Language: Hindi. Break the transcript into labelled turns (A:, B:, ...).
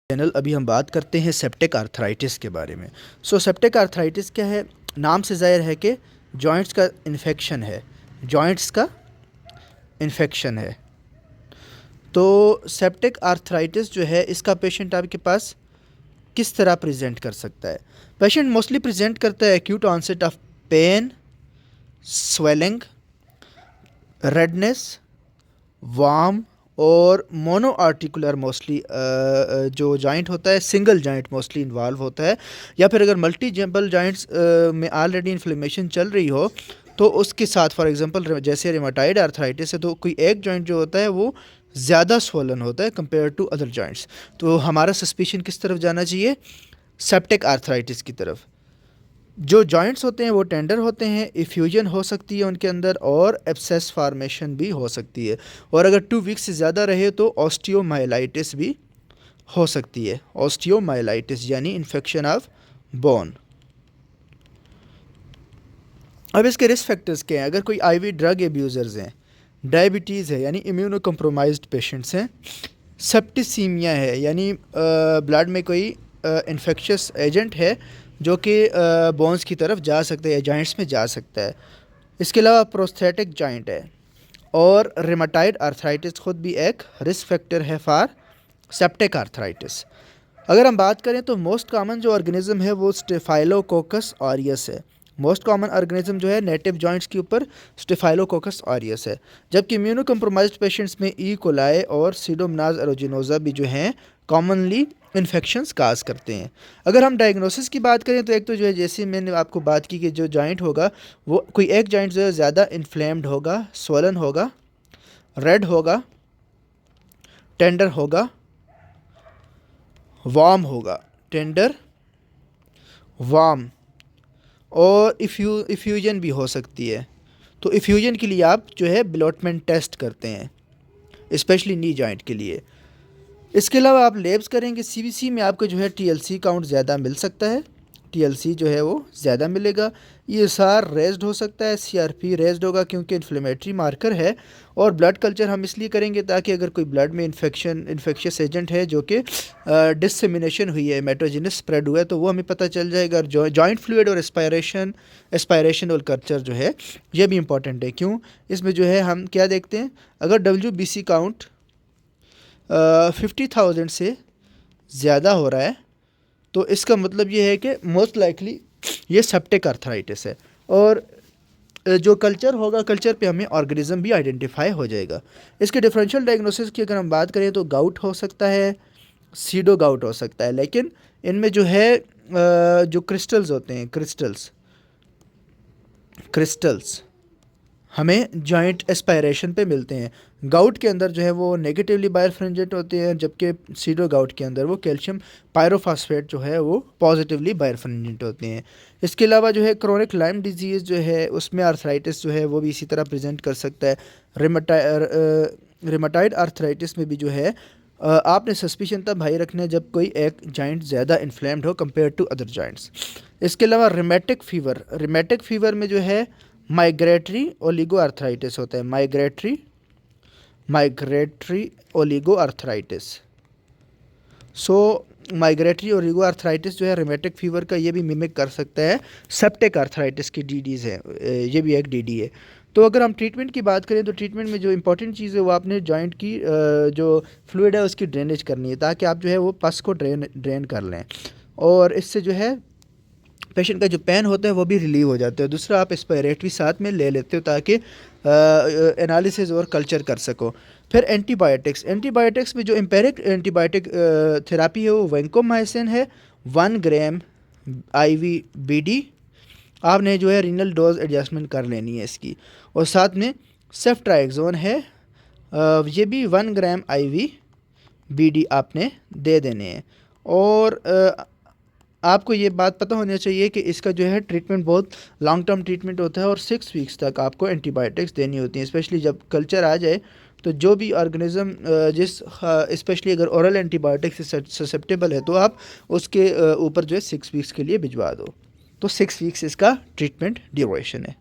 A: चैनल अभी हम बात करते हैं सेप्टिक आर्थराइटिस के बारे में। सेप्टिक आर्थराइटिस क्या है? नाम से ज़ाहिर है कि जॉइंट्स का इन्फेक्शन है। जॉइंट्स का इन्फेक्शन है। तो सेप्टिक आर्थराइटिस जो है, इसका पेशेंट आपके पास किस तरह प्रेजेंट कर सकता है? पेशेंट मोस्टली प्रेजेंट करता है acute onset of pain, swelling, redness, warm और मोनो आर्टिकुलर मोस्टली जो जॉइंट होता है, सिंगल जॉइंट मोस्टली इन्वॉल्व होता है। या फिर अगर मल्टी जम्बल जॉइंट्स में ऑलरेडी इन्फ्लेमेशन चल रही हो तो उसके साथ, फॉर एग्जांपल जैसे रिमेटॉइड आर्थराइटिस है, तो कोई एक जॉइंट जो होता है वो ज़्यादा स्वोलन होता है कंपेयर टू अदर जॉइंट्स। तो हमारा सस्पिशन किस तरफ जाना चाहिए? सेप्टिक आर्थराइटिस की तरफ। जो जॉइंट्स होते हैं वो टेंडर होते हैं, इफ्यूजन हो सकती है उनके अंदर और एब्सेस फॉर्मेशन भी हो सकती है। और अगर 2 वीक्स से ज़्यादा रहे तो ऑस्टियोमाइलाइटिस भी हो सकती है। ऑस्टियोमाइलाइटिस यानी इन्फेक्शन ऑफ बोन। अब इसके रिस्क फैक्टर्स क्या हैं? अगर कोई आईवी ड्रग एब्यूज़र्स हैं, डायबिटीज़ है यानी इम्यूनो कम्प्रोमाइज्ड पेशेंट्स हैं, सेप्टिसीमिया है यानी ब्लड में कोई इन्फेक्शस एजेंट है जो कि बोन्स की तरफ जा सकता है या जॉइंट्स में जा सकता है। इसके अलावा प्रोस्थेटिक जॉइंट है। और रिमेटॉइड आर्थराइटिस खुद भी एक रिस्क फैक्टर है फॉर सेप्टिक आर्थराइटिस। अगर हम बात करें तो मोस्ट कॉमन जो ऑर्गेनिज्म है वो स्टेफाइलोकोकस ऑरियस है। मोस्ट कॉमन ऑर्गेनिज्म जो है नेटिव जॉइंट्स के ऊपर स्टेफाइलोकोकस ऑरियस है। जबकि इम्यूनो कम्प्रोमाइज्ड पेशेंट्स में ई कोलाई और सीडोमोनास एरोजिनोसा भी जो हैं कॉमनली इन्फेक्शंस काज करते हैं। अगर हम डायग्नोसिस की बात करें तो एक तो जो है, जैसे मैंने आपको बात की कि जो जॉइंट होगा वो कोई एक जॉइंट जो है ज़्यादा इन्फ्लेम्ड होगा, स्वोलन होगा, रेड होगा, टेंडर होगा, वार्म होगा, टेंडर, वार्म और इफ्यूजन भी हो सकती है। तो इफ्यूजन के लिए आप जो है ब्लॉटमेंट टेस्ट करते हैं, स्पेशली नी जॉइंट के लिए। इसके अलावा आप लेब्स करेंगे, सीबीसी में आपको जो है टीएलसी काउंट ज़्यादा मिल सकता है, टीएलसी जो है वो ज़्यादा मिलेगा। ईएसआर रेज्ड हो सकता है, सीआरपी रेज्ड होगा क्योंकि इन्फ्लेमेटरी मार्कर है। और ब्लड कल्चर हम इसलिए करेंगे ताकि अगर कोई ब्लड में इन्फेक्शियस एजेंट है जो कि डिसमिनेशन हुई है, मेट्रोजिनस स्प्रेड हुआ है, तो वो हमें पता चल जाएगा। और जॉइंट फ्लूइड और एस्पायरेशन और कल्चर जो है ये भी इंपॉर्टेंट है। क्यों? इसमें जो है हम क्या देखते हैं, अगर WBC काउंट 50,000 से ज़्यादा हो रहा है तो इसका मतलब ये है कि मोस्ट लाइकली ये सेप्टिक आर्थराइटिस है। और जो कल्चर होगा, कल्चर पे हमें ऑर्गेनिज्म भी आइडेंटिफाई हो जाएगा। इसके डिफरेंशियल डायग्नोसिस की अगर हम बात करें तो गाउट हो सकता है, सीडो गाउट हो सकता है। लेकिन इनमें जो है जो क्रिस्टल्स होते हैं, क्रिस्टल्स हमें जॉइंट एस्पायरेशन पे मिलते हैं। गाउट के अंदर जो है वो नेगेटिवली बायरफ्रिंजेंट होते हैं, जबकि सीडो गाउट के अंदर वो कैल्शियम पायरोफॉस्फेट जो है वो पॉजिटिवली बायरफ्रिंजेंट होते हैं। इसके अलावा जो है क्रोनिक लाइम डिजीज़ जो है उसमें आर्थराइटिस जो है वो भी इसी तरह प्रेजेंट कर सकता है। रिमेटॉइड आर्थराइटिस में भी जो है आपने सस्पिशन तब हाई रखना है जब कोई एक जॉइंट ज़्यादा इन्फ्लेम्ड हो कंपेयर टू अदर जॉइंट्स। इसके अलावा रिमेटिक फीवर में जो है माइग्रेटरी ओलिगो आर्थराइटिस होता है। Migratory oligo arthritis. Migratory oligo arthritis जो है रिमेटिक फीवर का ये भी मिमिक कर सकता है। सेप्टिक आर्थराइटिस की डीडीज़ है, ये भी एक डीडी है। तो अगर हम ट्रीटमेंट की बात करें तो ट्रीटमेंट में जो इंपॉर्टेंट चीज़ है वो आपने जॉइंट की जो फ्लूइड है उसकी ड्रेनेज करनी है ताकि आप जो है वो पस को ड्रेन कर लें, और इससे जो है पेशेंट का जो पेन होता है वो भी रिलीव हो जाता है। दूसरा, आप एस्पायरेटरी साथ में ले लेते हो ताकि एनालिसिस और कल्चर कर सको। फिर एंटीबायोटिक्स में जो एम्पेरिक एंटीबायोटिक थेरापी है वो वैंकोमाइसिन है, 1 ग्राम IV BD। आपने जो है रीनल डोज एडजस्टमेंट कर लेनी है इसकी। और साथ में सेफ्ट्राइक्सोन है, ये भी 1 ग्राम IV BD आपने दे देने हैं। और आपको ये बात पता होनी चाहिए कि इसका जो है ट्रीटमेंट बहुत लॉन्ग टर्म ट्रीटमेंट होता है और 6 वीक्स तक आपको एंटीबायोटिक्स देनी होती हैं। स्पेशली जब कल्चर आ जाए तो जो भी ऑर्गेनिज्म स्पेशली अगर ओरल एंटीबायोटिक्स से ससेप्टेबल है तो आप उसके ऊपर जो है 6 वीक्स के लिए भिजवा दो। तो 6 वीक्स इसका ट्रीटमेंट ड्यूरेशन है।